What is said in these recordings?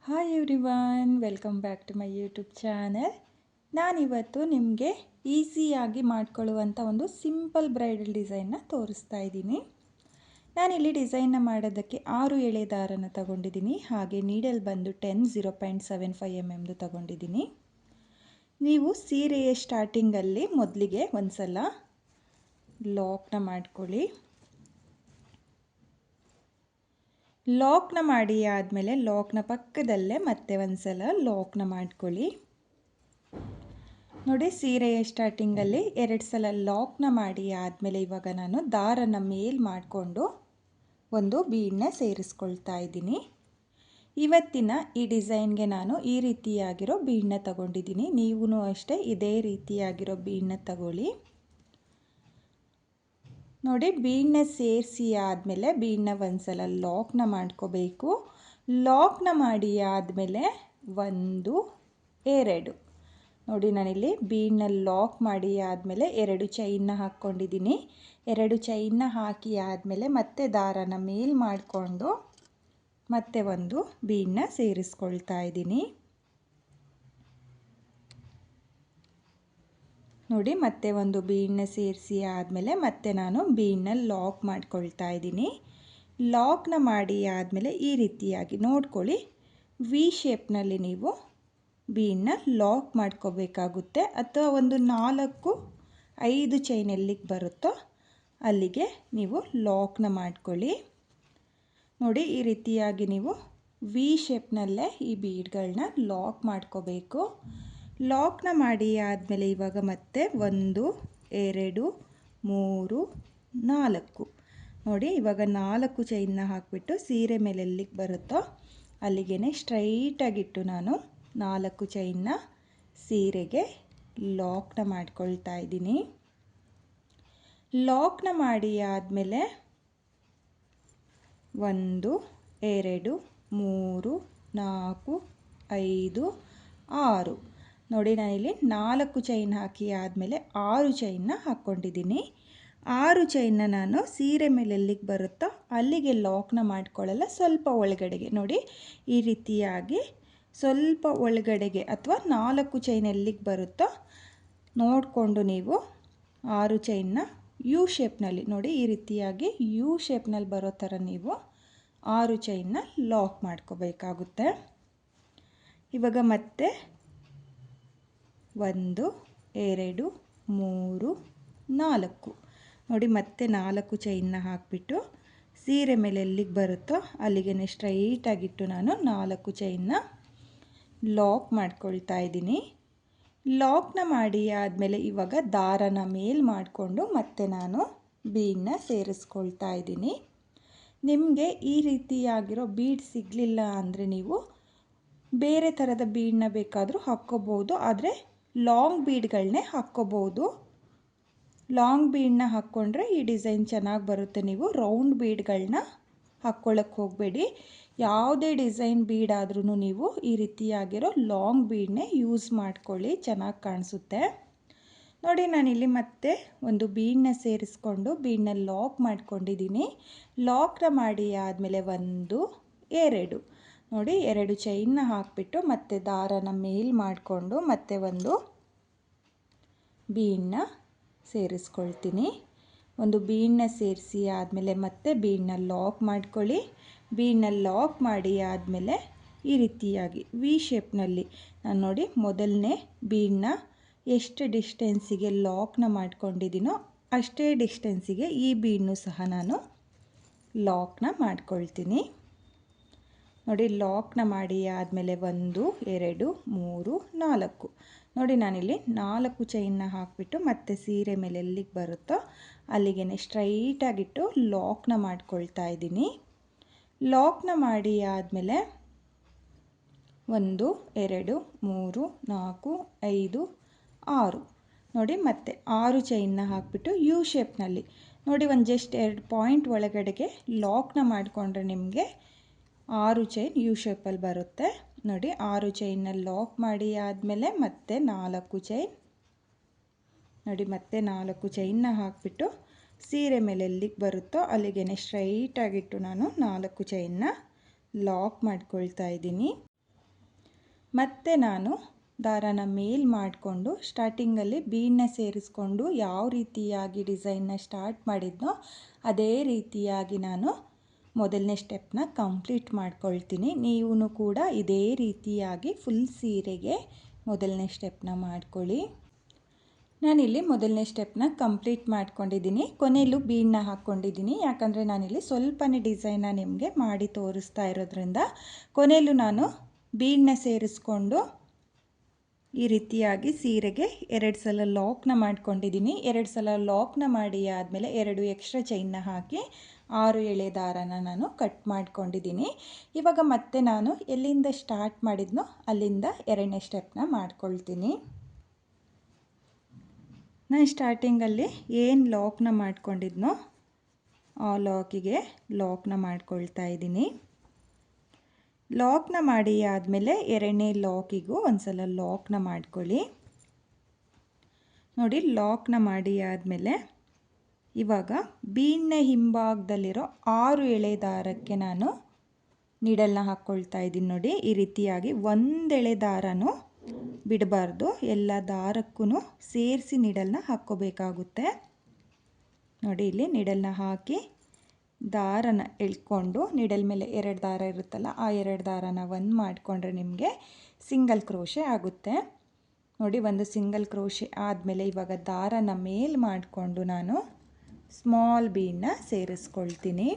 Hi everyone, welcome back to my YouTube channel. ನಾನಿವತ್ತು ನಿಮಗೆ ಈಸಿಯಾಗಿ ಮಾಡ್ಕೊಳ್ಳುವಂಥ ಒಂದು ಸಿಂಪಲ್ ಬ್ರೈಡಲ್ ಡಿಸೈನ್ನ ತೋರಿಸ್ತಾ ಇದ್ದೀನಿ. ನಾನಿಲ್ಲಿ ಡಿಸೈನ್ನ ಮಾಡೋದಕ್ಕೆ 6 ಎಳೆ ದಾರನ ತಗೊಂಡಿದ್ದೀನಿ. ಹಾಗೆ ನೀಡಲ್ ಬಂದು 0.75 mm ತಗೊಂಡಿದ್ದೀನಿ. ನೀವು ಸೀರೆಯ ಸ್ಟಾರ್ಟಿಂಗಲ್ಲಿ ಮೊದಲಿಗೆ ಒಂದು ಸಲ ಲಾಕ್ನ ಮಾಡ್ಕೊಳ್ಳಿ. ಲಾಕ್ನ ಮಾಡಿ ಆದಮೇಲೆ ಲಾಕ್ನ ಪಕ್ಕದಲ್ಲೇ ಮತ್ತೆ ಒಂದು ಸಲ ಲಾಕ್ನ ಮಾಡ್ಕೊಳ್ಳಿ. ನೋಡಿ, ಸೀರೆಯ ಸ್ಟಾರ್ಟಿಂಗಲ್ಲಿ 2 ಸಲ ಲಾಕ್ನ ಮಾಡಿ ಆದಮೇಲೆ ಇವಾಗ ನಾನು ದಾರನ ಮೇಲ್ ಮಾಡಿಕೊಂಡು ಒಂದು ಬೀಡನ್ನ ಸೇರಿಸ್ಕೊಳ್ತಾ ಇದ್ದೀನಿ. ಇವತ್ತಿನ ಈ ಡಿಸೈನ್ಗೆ ನಾನು ಈ ರೀತಿಯಾಗಿರೋ ಬೀಡನ್ನ ತಗೊಂಡಿದ್ದೀನಿ. ನೀವು ಅಷ್ಟೇ ಇದೇ ರೀತಿಯಾಗಿರೋ ಬೀಡನ್ನ ತಗೊಳ್ಳಿ. ನೋಡಿ, ಬೀಡನ್ನ ಸೇರಿಸಿ ಆದಮೇಲೆ ಬೀಡನ್ನ ಒಂದು ಸಲ ಲಾಕ್ನ ಮಾಡ್ಕೋಬೇಕು. ಲಾಕ್ನ ಮಾಡಿ ಆದಮೇಲೆ 1 2 ನೋಡಿ, ನಾನಿಲ್ಲಿ ಬೀಡನ್ನ ಲಾಕ್ ಮಾಡಿ ಆದಮೇಲೆ 2 ಚೈನ್ನ ಹಾಕ್ಕೊಂಡಿದ್ದೀನಿ. 2 ಚೈನ್ನ ಹಾಕಿ ಆದಮೇಲೆ ಮತ್ತೆ ದಾರನ ಮೇಲ್ ಮಾಡಿಕೊಂಡು ಮತ್ತೆ ಒಂದು ಬೀಡನ್ನ ಸೇರಿಸ್ಕೊಳ್ತಾ ಇದ್ದೀನಿ. ನೋಡಿ, ಮತ್ತೆ ಒಂದು ಬೀಡನ್ನ ಸೇರಿಸಿ ಆದಮೇಲೆ ಮತ್ತೆ ನಾನು ಬೀಡನ್ನ ಲಾಕ್ ಮಾಡ್ಕೊಳ್ತಾ ಇದ್ದೀನಿ. ಲಾಕ್ನ ಮಾಡಿ ಆದಮೇಲೆ ಈ ರೀತಿಯಾಗಿ ನೋಡ್ಕೊಳ್ಳಿ, ವಿ ಶೇಪ್ನಲ್ಲಿ ನೀವು ಬೀಡನ್ನ ಲಾಕ್ ಮಾಡ್ಕೋಬೇಕಾಗುತ್ತೆ. ಅಥವಾ ಒಂದು 4-5 ಚೈನ್ ಎಲ್ಲಿಗೆ ಬರುತ್ತೋ ಅಲ್ಲಿಗೆ ನೀವು ಲಾಕ್ನ ಮಾಡ್ಕೊಳ್ಳಿ. ನೋಡಿ, ಈ ರೀತಿಯಾಗಿ ನೀವು ವಿ ಶೇಪ್ನಲ್ಲೇ ಈ ಬೀಡ್ಗಳನ್ನ ಲಾಕ್ ಮಾಡ್ಕೋಬೇಕು. ಲಾಕ್ನ ಮಾಡಿ ಆದಮೇಲೆ ಇವಾಗ ಮತ್ತೆ 1 2 3 4 ನೋಡಿ, ಇವಾಗ 4 ಚೈನ್ನ ಹಾಕಿಬಿಟ್ಟು ಸೀರೆ ಮೇಲೆ ಎಲ್ಲಿಗೆ ಬರುತ್ತೋ ಅಲ್ಲಿಗೆ ಸ್ಟ್ರೈಟಾಗಿಟ್ಟು ನಾನು 4 ಚೈನ್ನ ಸೀರೆಗೆ ಲಾಕ್ನ ಮಾಡ್ಕೊಳ್ತಾ ಇದ್ದೀನಿ. ಲಾಕ್ನ ಮಾಡಿ ಆದಮೇಲೆ 1 2 3 4 5 6 ನೋಡಿ, ನಾನಿಲ್ಲಿ 4 ಚೈನ್ ಹಾಕಿ ಆದಮೇಲೆ 6 ಚೈನ್ನ ಹಾಕ್ಕೊಂಡಿದ್ದೀನಿ. 6 ಚೈನ್ನ ನಾನು ಸೀರೆ ಮೇಲೆ ಎಲ್ಲಿಗೆ ಬರುತ್ತೋ ಅಲ್ಲಿಗೆ ಲಾಕ್ನ ಮಾಡ್ಕೊಳ್ಳಲ್ಲ, ಸ್ವಲ್ಪ ಒಳಗಡೆಗೆ. ನೋಡಿ, ಈ ರೀತಿಯಾಗಿ ಸ್ವಲ್ಪ ಒಳಗಡೆಗೆ ಅಥವಾ 4 ಚೈನ್ ಎಲ್ಲಿಗೆ ಬರುತ್ತೋ ನೋಡಿಕೊಂಡು ನೀವು 6 ಚೈನ್ನ ಯು ಶೇಪ್ನಲ್ಲಿ ನೋಡಿ, ಈ ರೀತಿಯಾಗಿ ಯು ಶೇಪ್ನಲ್ಲಿ ಬರೋ ಥರ ನೀವು 6 ಚೈನ್ನ ಲಾಕ್ ಮಾಡ್ಕೋಬೇಕಾಗುತ್ತೆ. ಇವಾಗ ಮತ್ತೆ 1 2 3 4 ನೋಡಿ, ಮತ್ತೆ 4 ಚೈನ್ನ ಹಾಕಿಬಿಟ್ಟು ಸೀರೆ ಮೇಲೆ ಎಲ್ಲಿಗೆ ಬರುತ್ತೋ ಅಲ್ಲಿಗೆ ಸ್ಟ್ರೈಟಾಗಿಟ್ಟು ನಾನು 4 ಚೈನ್ನ ಲಾಕ್ ಮಾಡ್ಕೊಳ್ತಾ ಇದ್ದೀನಿ. ಲಾಕ್ನ ಮಾಡಿ ಆದಮೇಲೆ ಇವಾಗ ದಾರನ ಮೇಲ್ ಮಾಡಿಕೊಂಡು ಮತ್ತೆ ನಾನು ಬೀಡನ್ನ ಸೇರಿಸ್ಕೊಳ್ತಾ ಇದ್ದೀನಿ. ನಿಮಗೆ ಈ ರೀತಿಯಾಗಿರೋ ಬೀಡ್ ಸಿಗಲಿಲ್ಲ ಅಂದರೆ ನೀವು ಬೇರೆ ಥರದ ಬೀಡನ್ನ ಬೇಕಾದರೂ ಹಾಕ್ಕೋಬೋದು, ಆದರೆ ಲಾಂಗ್ ಬೀಡ್ಗಳನ್ನೇ ಹಾಕ್ಕೋಬೋದು. ಲಾಂಗ್ ಬೀಡನ್ನ ಹಾಕ್ಕೊಂಡ್ರೆ ಈ ಡಿಸೈನ್ ಚೆನ್ನಾಗಿ ಬರುತ್ತೆ. ನೀವು ರೌಂಡ್ ಬೀಡ್ಗಳನ್ನ ಹಾಕ್ಕೊಳ್ಳೋಕ್ಕೆ ಹೋಗಬೇಡಿ. ಯಾವುದೇ ಡಿಸೈನ್ ಬೀಡ್ ಆದ್ರೂ ನೀವು ಈ ರೀತಿಯಾಗಿರೋ ಲಾಂಗ್ ಬೀಡನ್ನೇ ಯೂಸ್ ಮಾಡ್ಕೊಳ್ಳಿ, ಚೆನ್ನಾಗಿ ಕಾಣಿಸುತ್ತೆ. ನೋಡಿ, ನಾನಿಲ್ಲಿ ಮತ್ತೆ ಒಂದು ಬೀಡನ್ನ ಸೇರಿಸ್ಕೊಂಡು ಬೀಡನ್ನ ಲಾಕ್ ಮಾಡ್ಕೊಂಡಿದ್ದೀನಿ. ಲಾಕ್ನ ಮಾಡಿ ಆದಮೇಲೆ 1 2 ನೋಡಿ, 2 ಚೈನ್ನ ಹಾಕಿಬಿಟ್ಟು ಮತ್ತೆ ದಾರನ ಮೇಲ್ ಮಾಡಿಕೊಂಡು ಮತ್ತೆ ಒಂದು ಬೀಡನ್ನ ಸೇರಿಸ್ಕೊಳ್ತೀನಿ. ಒಂದು ಬೀಡನ್ನ ಸೇರಿಸಿ ಆದಮೇಲೆ ಮತ್ತೆ ಬೀಡನ್ನ ಲಾಕ್ ಮಾಡ್ಕೊಳ್ಳಿ. ಬೀಡನ್ನ ಲಾಕ್ ಮಾಡಿ ಆದಮೇಲೆ ಈ ರೀತಿಯಾಗಿ ವಿ ಶೇಪ್ನಲ್ಲಿ ನಾನು ನೋಡಿ ಮೊದಲನೇ ಬೀಡನ್ನ ಎಷ್ಟು ಡಿಸ್ಟೆನ್ಸಿಗೆ ಲಾಕ್ನ ಮಾಡ್ಕೊಂಡಿದ್ದೀನೋ ಅಷ್ಟೇ ಡಿಸ್ಟೆನ್ಸಿಗೆ ಈ ಬೀಡನ್ನು ಸಹ ನಾನು ಲಾಕ್ನ ಮಾಡ್ಕೊಳ್ತೀನಿ. ನೋಡಿ, ಲಾಕ್ನ ಮಾಡಿ ಆದಮೇಲೆ 1 2 3 4 ನೋಡಿ, ನಾನಿಲ್ಲಿ 4 ಚೈನ್ನ ಹಾಕಿಬಿಟ್ಟು ಮತ್ತೆ ಸೀರೆ ಮೇಲೆ ಎಲ್ಲಿಗೆ ಬರುತ್ತೋ ಅಲ್ಲಿಗೆ ಸ್ಟ್ರೈಟಾಗಿಟ್ಟು ಲಾಕ್ನ ಮಾಡ್ಕೊಳ್ತಾ ಇದ್ದೀನಿ. ಲಾಕ್ನ ಮಾಡಿ ಆದಮೇಲೆ 1 2 3 4 5 6 ನೋಡಿ, ಮತ್ತೆ 6 ಚೈನ್ನ ಹಾಕಿಬಿಟ್ಟು ಯು ಶೇಪ್ನಲ್ಲಿ ನೋಡಿ, ಒಂದು ಜಸ್ಟ್ 2 ಪಾಯಿಂಟ್ ಒಳಗಡೆಗೆ ಲಾಕ್ನ ಮಾಡಿಕೊಂಡ್ರೆ ನಿಮಗೆ 6 ಚೈನ್ ಯು ಶೇಪಲ್ಲಿ ಬರುತ್ತೆ. ನೋಡಿ, 6 ಚೈನ್ನ ಲಾಕ್ ಮಾಡಿ ಆದಮೇಲೆ ಮತ್ತೆ 4 ಚೈನ್ ನೋಡಿ, ಮತ್ತೆ 4 ಚೈನ್ನ ಹಾಕಿಬಿಟ್ಟು ಸೀರೆ ಮೇಲೆ ಎಲ್ಲಿಗೆ ಬರುತ್ತೋ ಅಲ್ಲಿಗೆ ಸ್ಟ್ರೈಟಾಗಿಟ್ಟು ನಾನು 4 ಚೈನ್ನ ಲಾಕ್ ಮಾಡ್ಕೊಳ್ತಾ ಇದ್ದೀನಿ. ಮತ್ತೆ ನಾನು ದಾರನ ಮೇಲ್ ಮಾಡಿಕೊಂಡು ಸ್ಟಾರ್ಟಿಂಗಲ್ಲಿ ಬೀಡನ್ನ ಸೇರಿಸ್ಕೊಂಡು ಯಾವ ರೀತಿಯಾಗಿ ಡಿಸೈನ್ನ ಸ್ಟಾರ್ಟ್ ಮಾಡಿದ್ನೋ ಅದೇ ರೀತಿಯಾಗಿ ನಾನು ಮೊದಲನೇ ಸ್ಟೆಪ್ನ ಕಂಪ್ಲೀಟ್ ಮಾಡ್ಕೊಳ್ತೀನಿ. ನೀವು ಕೂಡ ಇದೇ ರೀತಿಯಾಗಿ ಫುಲ್ ಸೀರೆಗೆ ಮೊದಲನೇ ಸ್ಟೆಪ್ನ ಮಾಡ್ಕೊಳ್ಳಿ. ನಾನಿಲ್ಲಿ ಮೊದಲನೇ ಸ್ಟೆಪ್ನ ಕಂಪ್ಲೀಟ್ ಮಾಡ್ಕೊಂಡಿದ್ದೀನಿ. ಕೊನೆಯಲ್ಲೂ ಬೀಡನ್ನ ಹಾಕ್ಕೊಂಡಿದ್ದೀನಿ, ಯಾಕಂದರೆ ನಾನಿಲ್ಲಿ ಸ್ವಲ್ಪನೇ ಡಿಸೈನ್ನ ನಿಮಗೆ ಮಾಡಿ ತೋರಿಸ್ತಾ ಇರೋದ್ರಿಂದ ಕೊನೆಯಲ್ಲೂ ನಾನು ಬೀಡನ್ನ ಸೇರಿಸ್ಕೊಂಡು ಈ ರೀತಿಯಾಗಿ ಸೀರೆಗೆ 2 ಸಲ ಲಾಕ್ನ ಮಾಡ್ಕೊಂಡಿದ್ದೀನಿ. 2 ಸಲ ಲಾಕ್ನ ಮಾಡಿ ಆದಮೇಲೆ 2 ಎಕ್ಸ್ಟ್ರಾ ಚೈನ್ನ ಹಾಕಿ 6 ಎಳೆ ದಾರನ ನಾನು ಕಟ್ ಮಾಡ್ಕೊಂಡಿದ್ದೀನಿ. ಇವಾಗ ಮತ್ತೆ ನಾನು ಎಲ್ಲಿಂದ ಸ್ಟಾರ್ಟ್ ಮಾಡಿದ್ನೋ ಅಲ್ಲಿಂದ 2ನೇ ಸ್ಟೆಪ್ನ ಮಾಡ್ಕೊಳ್ತೀನಿ. ನಾನು ಸ್ಟಾರ್ಟಿಂಗಲ್ಲಿ ಏನು ಲಾಕ್ನ ಮಾಡ್ಕೊಂಡಿದ್ನೋ ಆ ಲಾಕಿಗೆ ಲಾಕ್ನ ಮಾಡ್ಕೊಳ್ತಾ ಇದ್ದೀನಿ. ಲಾಕ್ನ ಮಾಡಿ ಆದಮೇಲೆ 2ನೇ ಲಾಕಿಗೂ ಒಂದು ಸಲ ಲಾಕ್ನ ಮಾಡ್ಕೊಳ್ಳಿ. ನೋಡಿ, ಲಾಕ್ನ ಮಾಡಿ ಆದಮೇಲೆ ಇವಾಗ ಬೀಡ್ನ ಹಿಂಭಾಗದಲ್ಲಿರೋ 6 ಎಳೆ ದಾರಕ್ಕೆ ನಾನು ನೀಡಲ್ನ ಹಾಕ್ಕೊಳ್ತಾ ಇದ್ದೀನಿ. ನೋಡಿ, ಈ ರೀತಿಯಾಗಿ ಒಂದು ಎಳೆ ದಾರನೂ ಬಿಡಬಾರ್ದು, ಎಲ್ಲ ದಾರಕ್ಕೂ ಸೇರಿಸಿ ನೀಡಲ್ನ ಹಾಕ್ಕೋಬೇಕಾಗುತ್ತೆ. ನೋಡಿ, ಇಲ್ಲಿ ನೀಡಲ್ನ ಹಾಕಿ ದಾರನ ಎಳ್ಕೊಂಡು ನೀಡಲ್ ಮೇಲೆ 2 ದಾರ ಇರುತ್ತಲ್ಲ, ಆ 2 ದಾರನ ಒಂದು ಮಾಡಿಕೊಂಡ್ರೆ ನಿಮಗೆ ಸಿಂಗಲ್ ಕ್ರೋಶೆ ಆಗುತ್ತೆ. ನೋಡಿ, ಒಂದು ಸಿಂಗಲ್ ಕ್ರೋಶೆ ಆದಮೇಲೆ ಇವಾಗ ದಾರನ ಮೇಲ್ ಮಾಡಿಕೊಂಡು ನಾನು ಸ್ಮಾಲ್ ಬೀಡನ್ನ ಸೇರಿಸ್ಕೊಳ್ತೀನಿ.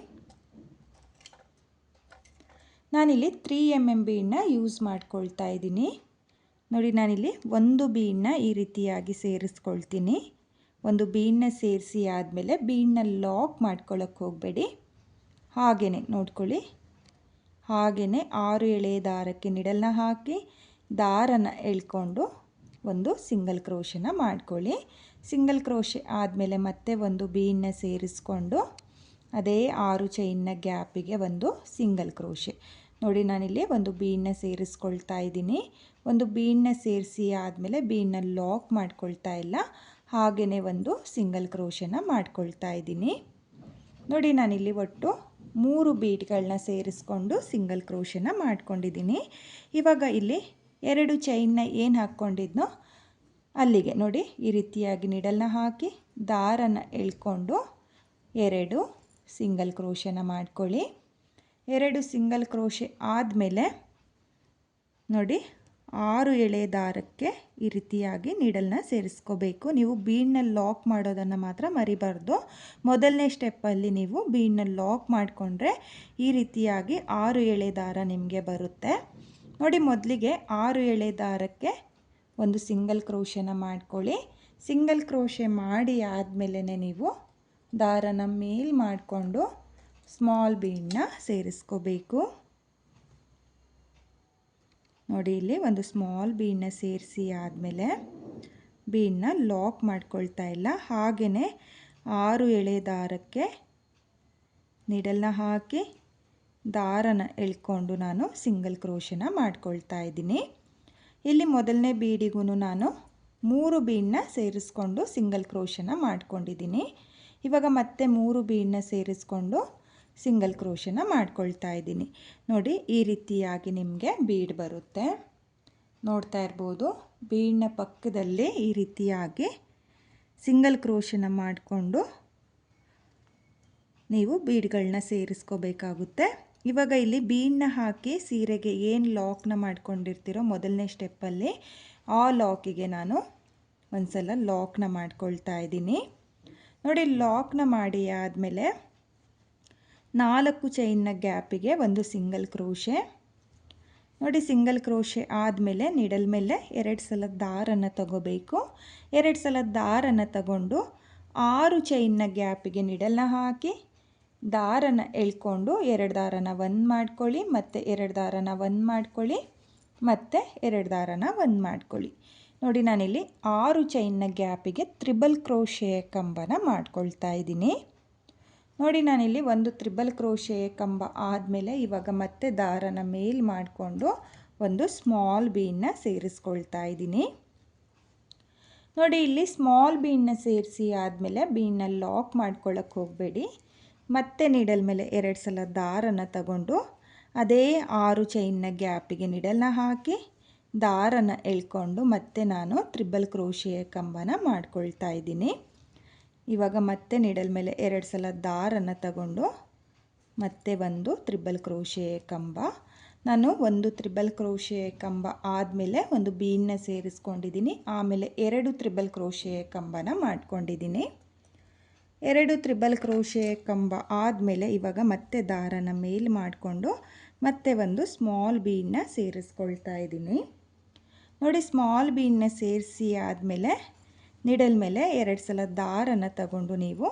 ನಾನಿಲ್ಲಿ 3 mm ಬೀಡನ್ನ ಯೂಸ್ ಮಾಡ್ಕೊಳ್ತಾ ಇದ್ದೀನಿ. ನೋಡಿ, ನಾನಿಲ್ಲಿ ಒಂದು ಬೀಡನ್ನ ಈ ರೀತಿಯಾಗಿ ಸೇರಿಸ್ಕೊಳ್ತೀನಿ. ಒಂದು ಬೀಡನ್ನ ಸೇರಿಸಿ ಆದಮೇಲೆ ಬೀಡನ್ನ ಲಾಕ್ ಮಾಡ್ಕೊಳ್ಳೋಕ್ಕೆ ಹೋಗಬೇಡಿ, ಹಾಗೇ ನೋಡ್ಕೊಳ್ಳಿ. ಹಾಗೇ 6 ಎಳೆ ದಾರಕ್ಕೆ ನಿಡಲ್ನ ಹಾಕಿ ದಾರನ ಎಳ್ಕೊಂಡು ಒಂದು ಸಿಂಗಲ್ ಕ್ರೋಶನ ಮಾಡ್ಕೊಳ್ಳಿ. ಸಿಂಗಲ್ ಕ್ರೋಶೆ ಆದಮೇಲೆ ಮತ್ತೆ ಒಂದು ಬೀಡನ್ನ ಸೇರಿಸ್ಕೊಂಡು ಅದೇ 6 ಚೈನ್ನ ಗ್ಯಾಪಿಗೆ ಒಂದು ಸಿಂಗಲ್ ಕ್ರೋಶೆ. ನೋಡಿ, ನಾನಿಲ್ಲಿ ಒಂದು ಬೀಡನ್ನ ಸೇರಿಸ್ಕೊಳ್ತಾ ಇದ್ದೀನಿ. ಒಂದು ಬೀಡನ್ನ ಸೇರಿಸಿ ಆದಮೇಲೆ ಬೀಡನ್ನ ಲಾಕ್ ಮಾಡ್ಕೊಳ್ತಾ ಇಲ್ಲ, ಹಾಗೆಯೇ ಒಂದು ಸಿಂಗಲ್ ಕ್ರೋಶನ ಮಾಡ್ಕೊಳ್ತಾ ಇದ್ದೀನಿ. ನೋಡಿ, ನಾನಿಲ್ಲಿ ಒಟ್ಟು 3 ಬೀಡ್ಗಳನ್ನ ಸೇರಿಸ್ಕೊಂಡು ಸಿಂಗಲ್ ಕ್ರೋಶನ ಮಾಡ್ಕೊಂಡಿದ್ದೀನಿ. ಇವಾಗ ಇಲ್ಲಿ 2 ಚೈನ್ನ ಏನು ಹಾಕ್ಕೊಂಡಿದ್ನೋ ಅಲ್ಲಿಗೆ ನೋಡಿ ಈ ರೀತಿಯಾಗಿ ನೀಡಲ್ನ ಹಾಕಿ ದಾರನ ಎಳ್ಕೊಂಡು 2 ಸಿಂಗಲ್ ಕ್ರೋಶನ ಮಾಡ್ಕೊಳ್ಳಿ. 2 ಸಿಂಗಲ್ ಕ್ರೋಶೆ ಆದಮೇಲೆ ನೋಡಿ 6 ಎಳೆ ದಾರಕ್ಕೆ ಈ ರೀತಿಯಾಗಿ ನೀಡಲ್ನ ಸೇರಿಸ್ಕೋಬೇಕು. ನೀವು ಬೀಡನ್ನ ಲಾಕ್ ಮಾಡೋದನ್ನು ಮಾತ್ರ ಮರಿಬಾರ್ದು. ಮೊದಲನೇ ಸ್ಟೆಪ್ಪಲ್ಲಿ ನೀವು ಬೀಡನ್ನ ಲಾಕ್ ಮಾಡಿಕೊಂಡ್ರೆ ಈ ರೀತಿಯಾಗಿ 6 ಎಳೆ ದಾರ ನಿಮಗೆ ಬರುತ್ತೆ. ನೋಡಿ, ಮೊದಲಿಗೆ 6 ಎಳೆ ದಾರಕ್ಕೆ ಒಂದು ಸಿಂಗಲ್ ಕ್ರೋಶನ ಮಾಡ್ಕೊಳ್ಳಿ. ಸಿಂಗಲ್ ಕ್ರೋಶೆ ಮಾಡಿ ಆದಮೇಲೆ ನೀವು ದಾರನ ಮೇಲ್ ಮಾಡಿಕೊಂಡು ಸ್ಮಾಲ್ ಬೀಡನ್ನ ಸೇರಿಸ್ಕೋಬೇಕು. ನೋಡಿ, ಇಲ್ಲಿ ಒಂದು ಸ್ಮಾಲ್ ಬೀಡನ್ನ ಸೇರಿಸಿ ಆದಮೇಲೆ ಬೀಡನ್ನ ಲಾಕ್ ಮಾಡ್ಕೊಳ್ತಾ ಇಲ್ಲ, ಹಾಗೆಯೇ 6 ಎಳೆ ದಾರಕ್ಕೆ ನೀಡಲ್ನ ಹಾಕಿ ದಾರನ ಎಳ್ಕೊಂಡು ನಾನು ಸಿಂಗಲ್ ಕ್ರೋಶನ ಮಾಡ್ಕೊಳ್ತಾ ಇದ್ದೀನಿ. ಇಲ್ಲಿ ಮೊದಲನೇ ಬೀಡಿಗೂ ನಾನು 3 ಬೀಡನ್ನ ಸೇರಿಸ್ಕೊಂಡು ಸಿಂಗಲ್ ಕ್ರೋಶನ ಮಾಡ್ಕೊಂಡಿದ್ದೀನಿ. ಇವಾಗ ಮತ್ತೆ 3 ಬೀಡನ್ನ ಸೇರಿಸ್ಕೊಂಡು ಸಿಂಗಲ್ ಕ್ರೋಶನ ಮಾಡ್ಕೊಳ್ತಾ ಇದ್ದೀನಿ. ನೋಡಿ, ಈ ರೀತಿಯಾಗಿ ನಿಮಗೆ ಬೀಡ್ ಬರುತ್ತೆ. ನೋಡ್ತಾ ಇರ್ಬೋದು, ಬೀಡ್ನ ಪಕ್ಕದಲ್ಲಿ ಈ ರೀತಿಯಾಗಿ ಸಿಂಗಲ್ ಕ್ರೋಶನ ಮಾಡಿಕೊಂಡು ನೀವು ಬೀಡ್ಗಳನ್ನ ಸೇರಿಸ್ಕೋಬೇಕಾಗುತ್ತೆ. ಇವಾಗ ಇಲ್ಲಿ ಬೀಡನ್ನ ಹಾಕಿ ಸೀರೆಗೆ ಏನು ಲಾಕ್ನ ಮಾಡ್ಕೊಂಡಿರ್ತೀರೋ ಮೊದಲನೇ ಸ್ಟೆಪ್ಪಲ್ಲಿ ಆ ಲಾಕಿಗೆ ನಾನು ಒಂದು ಸಲ ಲಾಕ್ನ ಮಾಡ್ಕೊಳ್ತಾ ಇದ್ದೀನಿ. ನೋಡಿ, ಲಾಕ್ನ ಮಾಡಿ ಆದಮೇಲೆ 4 ಚೈನ್ನ ಗ್ಯಾಪಿಗೆ ಒಂದು ಸಿಂಗಲ್ ಕ್ರೋಶೆ. ನೋಡಿ, ಸಿಂಗಲ್ ಕ್ರೋಶೆ ಆದಮೇಲೆ ನೀಡಲ್ ಮೇಲೆ 2 ಸಲ ದಾರನ ತಗೋಬೇಕು. 2 ಸಲ ದಾರನ ತಗೊಂಡು 6 ಚೈನ್ನ ಗ್ಯಾಪಿಗೆ ನೀಡಲ್ನ ಹಾಕಿ ದಾರನ ಎಳ್ಕೊಂಡು 2 ದಾರನ ಒಂದು ಮಾಡ್ಕೊಳ್ಳಿ, ಮತ್ತು 2 ದಾರನ ಒಂದು ಮಾಡ್ಕೊಳ್ಳಿ, ಮತ್ತು 2 ದಾರನ ಒಂದು ಮಾಡ್ಕೊಳ್ಳಿ. ನೋಡಿ, ನಾನಿಲ್ಲಿ 6 ಚೈನ್ನ ಗ್ಯಾಪಿಗೆ ತ್ರಿಬಲ್ ಕ್ರೋಶೆಯ ಕಂಬನ ಮಾಡ್ಕೊಳ್ತಾ ಇದ್ದೀನಿ. ನೋಡಿ, ನಾನಿಲ್ಲಿ ಒಂದು ತ್ರಿಬಲ್ ಕ್ರೋಶೆಯ ಕಂಬ ಆದಮೇಲೆ ಇವಾಗ ಮತ್ತೆ ದಾರನ ಮೇಲ್ ಮಾಡಿಕೊಂಡು ಒಂದು ಸ್ಮಾಲ್ ಬೀಡನ್ನ ಸೇರಿಸ್ಕೊಳ್ತಾ ಇದ್ದೀನಿ. ನೋಡಿ, ಇಲ್ಲಿ ಸ್ಮಾಲ್ ಬೀಡನ್ನ ಸೇರಿಸಿ ಆದಮೇಲೆ ಬೀಡನ್ನ ಲಾಕ್ ಮಾಡ್ಕೊಳ್ಳೋಕ್ಕೆ ಹೋಗಬೇಡಿ. ಮತ್ತೆ ನೀಡಲ್ ಮೇಲೆ 2 ಸಲ ದಾರನ ತಗೊಂಡು ಅದೇ 6 ಚೈನ್ನ ಗ್ಯಾಪಿಗೆ ನೀಡಲ್ನ ಹಾಕಿ ದಾರನ ಎಳ್ಕೊಂಡು ಮತ್ತೆ ನಾನು ತ್ರಿಬಲ್ ಕ್ರೋಶೆಯ ಕಂಬನ ಮಾಡ್ಕೊಳ್ತಾ ಇದ್ದೀನಿ. ಇವಾಗ ಮತ್ತೆ ನೀಡಲ್ ಮೇಲೆ 2 ಸಲ ದಾರನ ತಗೊಂಡು ಮತ್ತೆ ಒಂದು ತ್ರಿಬಲ್ ಕ್ರೋಶೆಯ ಕಂಬ. ನಾನು ಒಂದು ತ್ರಿಬಲ್ ಕ್ರೋಶೆಯ ಕಂಬ ಆದಮೇಲೆ ಒಂದು ಬೀಡನ್ನ ಸೇರಿಸ್ಕೊಂಡಿದ್ದೀನಿ. ಆಮೇಲೆ 2 ತ್ರಿಬಲ್ ಕ್ರೋಶೆಯ ಕಂಬನ ಮಾಡ್ಕೊಂಡಿದ್ದೀನಿ. 2 ತ್ರಿಬಲ್ ಕ್ರೋಶೆಯ ಕಂಬ ಆದಮೇಲೆ ಇವಾಗ ಮತ್ತೆ ದಾರನ ಮೇಲ್ ಮಾಡಿಕೊಂಡು ಮತ್ತೆ ಒಂದು ಸ್ಮಾಲ್ ಬೀಡನ್ನ ಸೇರಿಸ್ಕೊಳ್ತಾ ಇದ್ದೀನಿ. ನೋಡಿ, ಸ್ಮಾಲ್ ಬೀಡನ್ನ ಸೇರಿಸಿ ಆದಮೇಲೆ ನೀಡಲ್ ಮೇಲೆ 2 ಸಲ ದಾರನ ತಗೊಂಡು ನೀವು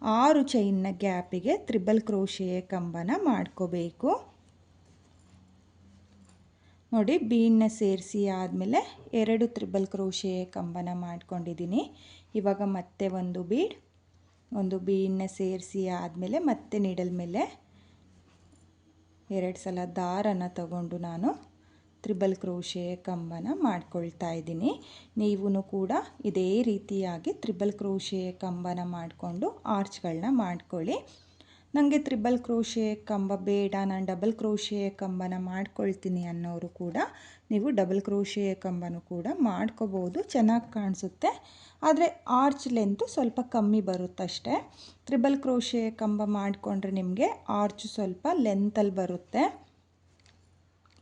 6 ಚೈನ್ನ ಗ್ಯಾಪಿಗೆ ತ್ರಿಬಲ್ ಕ್ರೋಶೆಯ ಕಂಬನ ಮಾಡ್ಕೋಬೇಕು. ನೋಡಿ, ಬೀಡನ್ನ ಸೇರಿಸಿ ಆದಮೇಲೆ 2 ತ್ರಿಬಲ್ ಕ್ರೋಶೆಯ ಕಂಬನ ಮಾಡ್ಕೊಂಡಿದ್ದೀನಿ. ಇವಾಗ ಮತ್ತೆ ಒಂದು ಬೀಡನ್ನ ಸೇರಿಸಿ ಆದಮೇಲೆ ಮತ್ತೆ ನೀಡಲ್ ಮೇಲೆ 2 ಸಲ ದಾರನ ತಗೊಂಡು ನಾನು ತ್ರಿಬಲ್ ಕ್ರೋಶೆಯ ಕಂಬನ ಮಾಡ್ಕೊಳ್ತಾ ಇದ್ದೀನಿ. ನೀವು ಕೂಡ ಇದೇ ರೀತಿಯಾಗಿ ತ್ರಿಬಲ್ ಕ್ರೋಶೆಯ ಕಂಬನ ಮಾಡಿಕೊಂಡು ಆರ್ಚ್ಗಳನ್ನ ಮಾಡ್ಕೊಳ್ಳಿ. ನನಗೆ ತ್ರಿಬಲ್ ಕ್ರೋಶೆಯ ಕಂಬ ಬೇಡ, ನಾನು ಡಬಲ್ ಕ್ರೋಶೆಯ ಕಂಬನ ಮಾಡ್ಕೊಳ್ತೀನಿ ಅನ್ನೋರು ಕೂಡ ನೀವು ಡಬಲ್ ಕ್ರೋಶೆಯ ಕಂಬನೂ ಕೂಡ ಮಾಡ್ಕೋಬೋದು, ಚೆನ್ನಾಗಿ ಕಾಣಿಸುತ್ತೆ. ಆದರೆ ಆರ್ಚ್ ಲೆಂತು ಸ್ವಲ್ಪ ಕಮ್ಮಿ ಬರುತ್ತಷ್ಟೇ. ತ್ರಿಬಲ್ ಕ್ರೋಶೆಯ ಕಂಬ ಮಾಡಿಕೊಂಡ್ರೆ ನಿಮಗೆ ಆರ್ಚ್ ಸ್ವಲ್ಪ ಲೆಂತಲ್ಲಿ ಬರುತ್ತೆ.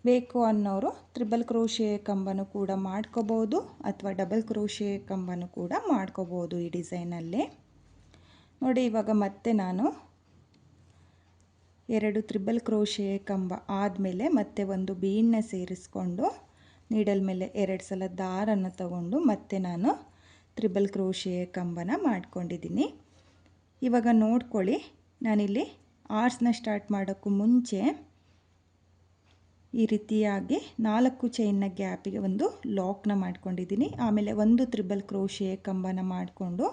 ಬೇಕು ಅನ್ನೋರು ತ್ರಿಬಲ್ ಕ್ರೋಶೆಯ ಕಂಬನೂ ಕೂಡ ಮಾಡ್ಕೋಬೋದು ಅಥವಾ ಡಬಲ್ ಕ್ರೋಶೆಯ ಕಂಬನೂ ಕೂಡ ಮಾಡ್ಕೋಬೋದು ಈ ಡಿಸೈನಲ್ಲಿ. ನೋಡಿ, ಇವಾಗ ಮತ್ತೆ ನಾನು 2 ತ್ರಿಬಲ್ ಕ್ರೋಶೆಯ ಕಂಬ ಆದಮೇಲೆ ಮತ್ತೆ ಒಂದು ಬೀಡನ್ನ ಸೇರಿಸ್ಕೊಂಡು ನೀಡಲ್ ಮೇಲೆ 2 ಸಲ ದಾರನ ತಗೊಂಡು ಮತ್ತೆ ನಾನು ತ್ರಿಬಲ್ ಕ್ರೋಶೆಯ ಕಂಬನ ಮಾಡ್ಕೊಂಡಿದ್ದೀನಿ. ಇವಾಗ ನೋಡ್ಕೊಳ್ಳಿ, ನಾನಿಲ್ಲಿ ಆರ್ಚ್ನ ಸ್ಟಾರ್ಟ್ ಮಾಡೋಕ್ಕೂ ಮುಂಚೆ ಈ ರೀತಿಯಾಗಿ 4 ಚೈನ್ನ ಗ್ಯಾಪಿಗೆ ಒಂದು ಲಾಕ್ನ ಮಾಡ್ಕೊಂಡಿದ್ದೀನಿ. ಆಮೇಲೆ ಒಂದು ತ್ರಿಬಲ್ ಕ್ರೋಶೆಯ ಕಂಬನ ಮಾಡಿಕೊಂಡು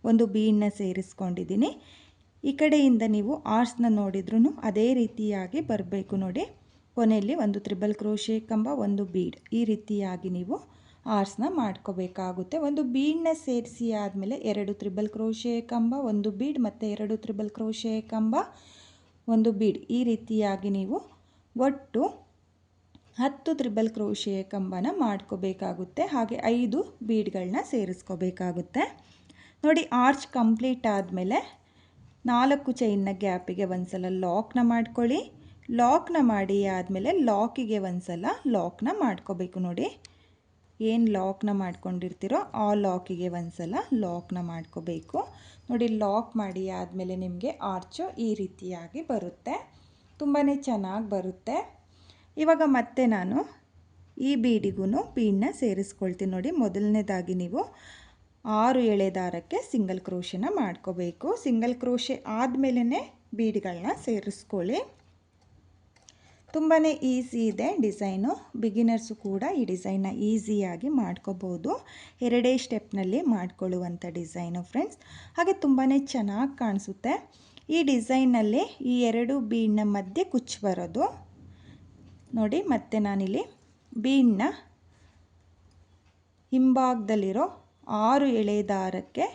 ಒಂದು ಬೀಡನ್ನ ಸೇರಿಸ್ಕೊಂಡಿದ್ದೀನಿ. ಈ ಕಡೆಯಿಂದ ನೀವು ಆರ್ಚ್ನ ನೋಡಿದ್ರೂ ಅದೇ ರೀತಿಯಾಗಿ ಬರಬೇಕು. ನೋಡಿ, ಕೊನೆಯಲ್ಲಿ ಒಂದು ತ್ರಿಬಲ್ ಕ್ರೋಶೆಯ ಕಂಬ, ಒಂದು ಬೀಡ್, ಈ ರೀತಿಯಾಗಿ ನೀವು ಆರ್ಚ್ನ ಮಾಡ್ಕೋಬೇಕಾಗುತ್ತೆ. ಒಂದು ಬೀಡನ್ನ ಸೇರಿಸಿ ಆದಮೇಲೆ 2 ತ್ರಿಬಲ್ ಕ್ರೋಶೆಯ ಕಂಬ, ಒಂದು ಬೀಡ್, ಮತ್ತು 2 ತ್ರಿಬಲ್ ಕ್ರೋಶೆಯ ಕಂಬ, ಒಂದು ಬೀಡ್, ಈ ರೀತಿಯಾಗಿ ನೀವು ಒಟ್ಟು 10 ತ್ರಿಬಲ್ ಕ್ರೋಶೆಯ ಕಂಬನ ಮಾಡ್ಕೋಬೇಕಾಗುತ್ತೆ. ಹಾಗೆ 5 ಬೀಡ್ಗಳನ್ನ ಸೇರಿಸ್ಕೋಬೇಕಾಗುತ್ತೆ. ನೋಡಿ, ಆರ್ಚ್ ಕಂಪ್ಲೀಟ್ ಆದಮೇಲೆ 4 ಚೈನ್ನ ಗ್ಯಾಪಿಗೆ ಒಂದು ಸಲ ಲಾಕ್ನ ಮಾಡ್ಕೊಳ್ಳಿ. ಲಾಕ್ನ ಮಾಡಿ ಆದಮೇಲೆ ಲಾಕಿಗೆ ಒಂದು ಸಲ ಲಾಕ್ನ ಮಾಡ್ಕೋಬೇಕು. ನೋಡಿ, ಏನು ಲಾಕ್ನ ಮಾಡ್ಕೊಂಡಿರ್ತೀರೋ ಆ ಲಾಕಿಗೆ ಒಂದು ಸಲ ಲಾಕ್ನ ಮಾಡ್ಕೋಬೇಕು. ನೋಡಿ, ಲಾಕ್ ಮಾಡಿ ಆದಮೇಲೆ ನಿಮಗೆ ಆರ್ಚು ಈ ರೀತಿಯಾಗಿ ಬರುತ್ತೆ, ತುಂಬಾ ಚೆನ್ನಾಗಿ ಬರುತ್ತೆ. ಇವಾಗ ಮತ್ತೆ ನಾನು ಈ ಬೀಡಿಗೂ ಬೀಡನ್ನ ಸೇರಿಸ್ಕೊಳ್ತೀನಿ. ನೋಡಿ, ಮೊದಲನೇದಾಗಿ ನೀವು 6 ಎಳೆ ದಾರಕ್ಕೆ ಸಿಂಗಲ್ ಕ್ರೋಶೆನ ಮಾಡ್ಕೋಬೇಕು. ಸಿಂಗಲ್ ಕ್ರೋಶೆ ಆದಮೇಲೆ ಬೀಡ್ಗಳನ್ನ ಸೇರಿಸ್ಕೊಳ್ಳಿ. ತುಂಬಾ ಈಸಿ ಇದೆ ಡಿಸೈನು, ಬಿಗಿನರ್ಸು ಕೂಡ ಈ ಡಿಸೈನ್ನ ಈಸಿಯಾಗಿ ಮಾಡ್ಕೋಬೋದು. 2 ಸ್ಟೆಪ್ನಲ್ಲಿ ಮಾಡ್ಕೊಳ್ಳುವಂಥ ಡಿಸೈನು ಫ್ರೆಂಡ್ಸ್. ಹಾಗೆ ತುಂಬಾ ಚೆನ್ನಾಗಿ ಕಾಣಿಸುತ್ತೆ. ಈ ಡಿಸೈನಲ್ಲಿ ಈ 2 ಬೀಡ್ನ ಮಧ್ಯೆ ಕುಚ್ಚು ಬರೋದು ನೋಡಿ. ಮತ್ತೆ ನಾನಿಲ್ಲಿ ಬೀಡನ್ನ ಹಿಂಭಾಗದಲ್ಲಿರೋ 6 ಎಳೆ ದಾರಕ್ಕೆ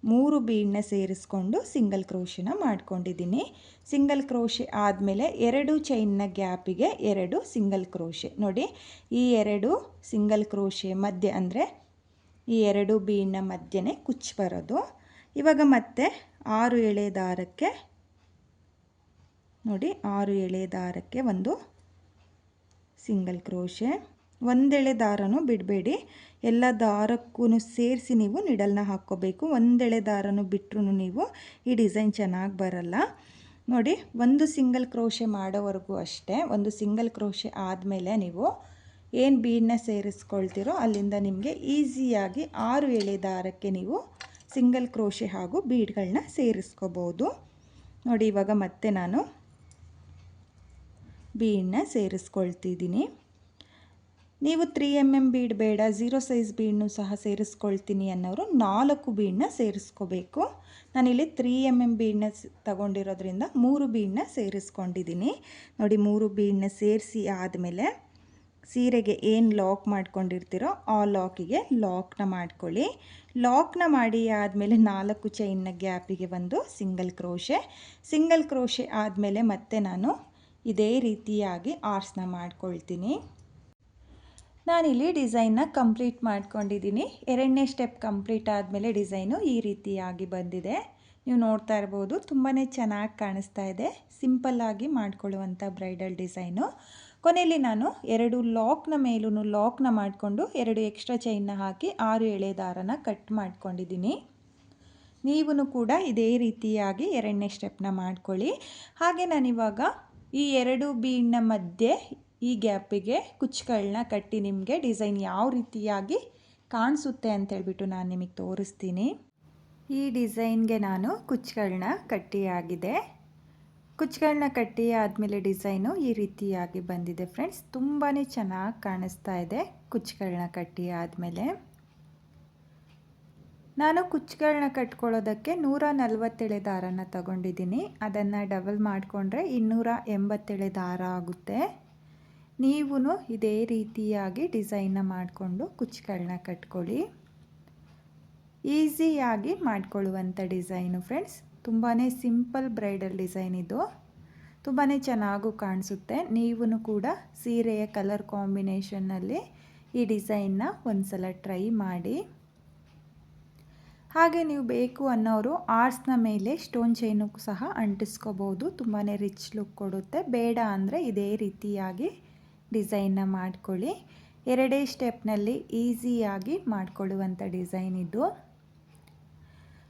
3 ಬೀಡನ್ನ ಸೇರಿಸ್ಕೊಂಡು ಸಿಂಗಲ್ ಕ್ರೋಶೆನ ಮಾಡ್ಕೊಂಡಿದ್ದೀನಿ. ಸಿಂಗಲ್ ಕ್ರೋಶೆ ಆದಮೇಲೆ 2 ಚೈನ್ನ ಗ್ಯಾಪಿಗೆ 2 ಸಿಂಗಲ್ ಕ್ರೋಶೆ. ನೋಡಿ, ಈ 2 ಸಿಂಗಲ್ ಕ್ರೋಶೆ ಮಧ್ಯೆ, ಅಂದರೆ ಈ 2 ಬೀಡ್ನ ಮಧ್ಯೆ ಕುಚ್ಚು ಬರೋದು. ಇವಾಗ ಮತ್ತೆ 6 ಎಳೆ ದಾರಕ್ಕೆ ನೋಡಿ, 6 ಎಳೆ ದಾರಕ್ಕೆ ಒಂದು ಸಿಂಗಲ್ ಕ್ರೋಶೆ. ಒಂದೆಳೆ ದಾರನೂ ಬಿಡಬೇಡಿ, ಎಲ್ಲ ದಾರಕ್ಕೂ ಸೇರಿಸಿ ನೀವು ನಿಡಲ್ನ ಹಾಕ್ಕೋಬೇಕು. ಒಂದೆಳೆ ದಾರನೂ ಬಿಟ್ಟರು ನೀವು ಈ ಡಿಸೈನ್ ಚೆನ್ನಾಗಿ ಬರಲ್ಲ. ನೋಡಿ, ಒಂದು ಸಿಂಗಲ್ ಕ್ರೋಶೆ ಮಾಡೋವರೆಗೂ ಅಷ್ಟೇ. ಒಂದು ಸಿಂಗಲ್ ಕ್ರೋಶೆ ಆದಮೇಲೆ ನೀವು ಏನು ಬೀಡನ್ನ ಸೇರಿಸ್ಕೊಳ್ತೀರೋ ಅಲ್ಲಿಂದ ನಿಮಗೆ ಈಸಿಯಾಗಿ 6 ಎಳೆ ದಾರಕ್ಕೆ ನೀವು ಸಿಂಗಲ್ ಕ್ರೋಶೆ ಹಾಗೂ ಬೀಡ್ಗಳನ್ನ ಸೇರಿಸ್ಕೋಬೋದು. ನೋಡಿ, ಇವಾಗ ಮತ್ತೆ ನಾನು ಬೀಡನ್ನ ಸೇರಿಸ್ಕೊಳ್ತಿದ್ದೀನಿ. ನೀವು 3 mm ಬೀಡ್ ಬೇಡ, 0 ಸೈಜ್ ಬೀಡನ್ನು ಸಹ ಸೇರಿಸ್ಕೊಳ್ತೀನಿ ಅನ್ನೋರು 4 ಬೀಡನ್ನ ಸೇರಿಸ್ಕೋಬೇಕು. ನಾನಿಲ್ಲಿ 3 mm ಬೀಡನ್ನ ತಗೊಂಡಿರೋದ್ರಿಂದ 3 ಬೀಡನ್ನ ಸೇರಿಸ್ಕೊಂಡಿದ್ದೀನಿ. ನೋಡಿ, 3 ಬೀಡನ್ನ ಸೇರಿಸಿ ಆದಮೇಲೆ ಸೀರೆಗೆ ಏನು ಲಾಕ್ ಮಾಡ್ಕೊಂಡಿರ್ತೀರೋ ಆ ಲಾಕಿಗೆ ಲಾಕ್ನ ಮಾಡ್ಕೊಳ್ಳಿ. ಲಾಕ್ನ ಮಾಡಿ ಆದಮೇಲೆ 4 ಚೈನ್ನ ಗ್ಯಾಪಿಗೆ ಒಂದು ಸಿಂಗಲ್ ಕ್ರೋಶೆ. ಸಿಂಗಲ್ ಕ್ರೋಶೆ ಆದಮೇಲೆ ಮತ್ತೆ ನಾನು ಇದೇ ರೀತಿಯಾಗಿ ಆರ್ಚ್ನ ಮಾಡ್ಕೊಳ್ತೀನಿ. ನಾನಿಲ್ಲಿ ಡಿಸೈನ್ನ ಕಂಪ್ಲೀಟ್ ಮಾಡ್ಕೊಂಡಿದ್ದೀನಿ. ಎರಡನೇ ಸ್ಟೆಪ್ ಕಂಪ್ಲೀಟ್ ಆದಮೇಲೆ ಡಿಸೈನು ಈ ರೀತಿಯಾಗಿ ಬಂದಿದೆ. ನೀವು ನೋಡ್ತಾ ಇರ್ಬೋದು, ತುಂಬಾ ಚೆನ್ನಾಗಿ ಕಾಣಿಸ್ತಾ ಇದೆ. ಸಿಂಪಲ್ಲಾಗಿ ಮಾಡ್ಕೊಳ್ಳುವಂಥ ಬ್ರೈಡಲ್ ಡಿಸೈನು. ಕೊನೆಯಲ್ಲಿ ನಾನು 2 ಲಾಕ್ನ ಮೇಲೂ ಲಾಕ್ನ ಮಾಡಿಕೊಂಡು 2 ಎಕ್ಸ್ಟ್ರಾ ಚೈನ್ನ ಹಾಕಿ 6 ಎಳೆ ದಾರನ ಕಟ್ ಮಾಡ್ಕೊಂಡಿದ್ದೀನಿ. ನೀವು ಕೂಡ ಇದೇ ರೀತಿಯಾಗಿ ಎರಡನೇ ಸ್ಟೆಪ್ನ ಮಾಡ್ಕೊಳ್ಳಿ. ಹಾಗೆ ನಾನಿವಾಗ ಈ 2 ಬೀಡ್ನ ಮಧ್ಯೆ ಈ ಗ್ಯಾಪಿಗೆ ಕುಚ್ಚುಗಳನ್ನ ಕಟ್ಟಿ ನಿಮಗೆ ಡಿಸೈನ್ ಯಾವ ರೀತಿಯಾಗಿ ಕಾಣಿಸುತ್ತೆ ಅಂತೇಳ್ಬಿಟ್ಟು ನಾನು ನಿಮಗೆ ತೋರಿಸ್ತೀನಿ. ಈ ಡಿಸೈನ್ಗೆ ನಾನು ಕುಚ್ಚುಗಳನ್ನ ಕಟ್ಟಿಯಾಗಿದೆ. ಕುಚ್ಚುಗಳನ್ನ ಕಟ್ಟಿ ಆದಮೇಲೆ ಡಿಸೈನು ಈ ರೀತಿಯಾಗಿ ಬಂದಿದೆ ಫ್ರೆಂಡ್ಸ್. ತುಂಬಾ ಚೆನ್ನಾಗಿ ಕಾಣಿಸ್ತಾ ಇದೆ ಕುಚ್ಚುಗಳನ್ನ ಕಟ್ಟಿ ಆದಮೇಲೆ. ನಾನು ಕುಚ್ಚುಗಳನ್ನ ಕಟ್ಕೊಳ್ಳೋದಕ್ಕೆ 147 ದಾರನ ತಗೊಂಡಿದ್ದೀನಿ. ಅದನ್ನು ಡಬಲ್ ಮಾಡಿಕೊಂಡ್ರೆ 287 ದಾರ ಆಗುತ್ತೆ. ನೀವು ಇದೇ ರೀತಿಯಾಗಿ ಡಿಸೈನ್ನ ಮಾಡಿಕೊಂಡು ಕುಚ್ಚುಗಳನ್ನ ಕಟ್ಕೊಳ್ಳಿ. ಈಸಿಯಾಗಿ ಮಾಡಿಕೊಳ್ಳುವಂಥ ಡಿಸೈನು ಫ್ರೆಂಡ್ಸ್. ತುಂಬಾ ಸಿಂಪಲ್ ಬ್ರೈಡಲ್ ಡಿಸೈನ್ ಇದು. ತುಂಬಾ ಚೆನ್ನಾಗೂ ಕಾಣಿಸುತ್ತೆ. ನೀವು ಕೂಡ ಸೀರೆಯ ಕಲರ್ ಕಾಂಬಿನೇಷನ್ನಲ್ಲಿ ಈ ಡಿಸೈನ್ನ ಒಂದು ಸಲ ಟ್ರೈ ಮಾಡಿ. ಹಾಗೆ ನೀವು ಬೇಕು ಅನ್ನೋರು ಆರ್ಟ್ಸ್ನ ಮೇಲೆ ಸ್ಟೋನ್ ಚೈನು ಸಹ ಅಂಟಿಸ್ಕೋಬೋದು. ತುಂಬಾ ರಿಚ್ ಲುಕ್ ಕೊಡುತ್ತೆ. ಬೇಡ ಅಂದರೆ ಇದೇ ರೀತಿಯಾಗಿ ಡಿಸೈನ್ನ ಮಾಡ್ಕೊಳ್ಳಿ. ಎರಡೇ ಸ್ಟೆಪ್ನಲ್ಲಿ ಈಸಿಯಾಗಿ ಮಾಡಿಕೊಳ್ಳುವಂಥ ಡಿಸೈನ್ ಇದು.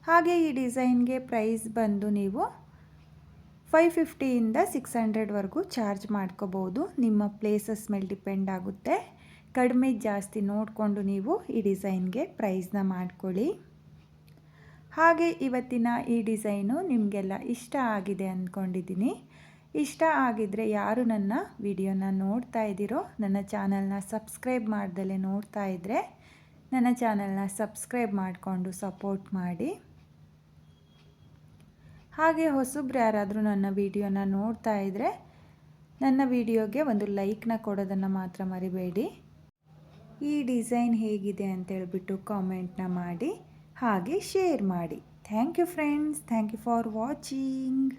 ಹಾಗೆ ಈ ಡಿಸೈನ್ಗೆ ಪ್ರೈಸ್ ಬಂದು ನೀವು 550ಇಂದ 600ವರೆಗೂ ಚಾರ್ಜ್ ಮಾಡ್ಕೋಬೋದು. ನಿಮ್ಮ ಪ್ಲೇಸಸ್ ಮೇಲೆ ಡಿಪೆಂಡ್ ಆಗುತ್ತೆ. ಕಡಿಮೆ ಜಾಸ್ತಿ ನೋಡಿಕೊಂಡು ನೀವು ಈ ಡಿಸೈನ್ಗೆ ಪ್ರೈಸ್ನ ಮಾಡ್ಕೊಳ್ಳಿ. ಹಾಗೆ ಇವತ್ತಿನ ಈ ಡಿಸೈನು ನಿಮಗೆಲ್ಲ ಇಷ್ಟ ಆಗಿದೆ ಅಂದ್ಕೊಂಡಿದ್ದೀನಿ. ಇಷ್ಟ ಆಗಿದ್ದರೆ ಯಾರು ನನ್ನ ವಿಡಿಯೋನ ನೋಡ್ತಾ ಇದ್ದೀರೋ, ನನ್ನ ಚಾನಲ್ನ ಸಬ್ಸ್ಕ್ರೈಬ್ ಮಾಡ್ದಲೇ ನೋಡ್ತಾ ಇದ್ದರೆ ನನ್ನ ಚಾನಲ್ನ ಸಬ್ಸ್ಕ್ರೈಬ್ ಮಾಡಿಕೊಂಡು ಸಪೋರ್ಟ್ ಮಾಡಿ. ಹಾಗೆ ಹೊಸಬ್ರು ಯಾರಾದರೂ ನನ್ನ ವಿಡಿಯೋನ ನೋಡ್ತಾ ಇದ್ದರೆ ನನ್ನ ವಿಡಿಯೋಗೆ ಒಂದು ಲೈಕ್ನ ಕೊಡೋದನ್ನು ಮಾತ್ರ ಮರಿಬೇಡಿ. ಈ ಡಿಸೈನ್ ಹೇಗಿದೆ ಅಂತೇಳ್ಬಿಟ್ಟು ಕಾಮೆಂಟ್ನ ಮಾಡಿ, ಹಾಗೆ ಶೇರ್ ಮಾಡಿ. Thank you friends. Thank you for watching.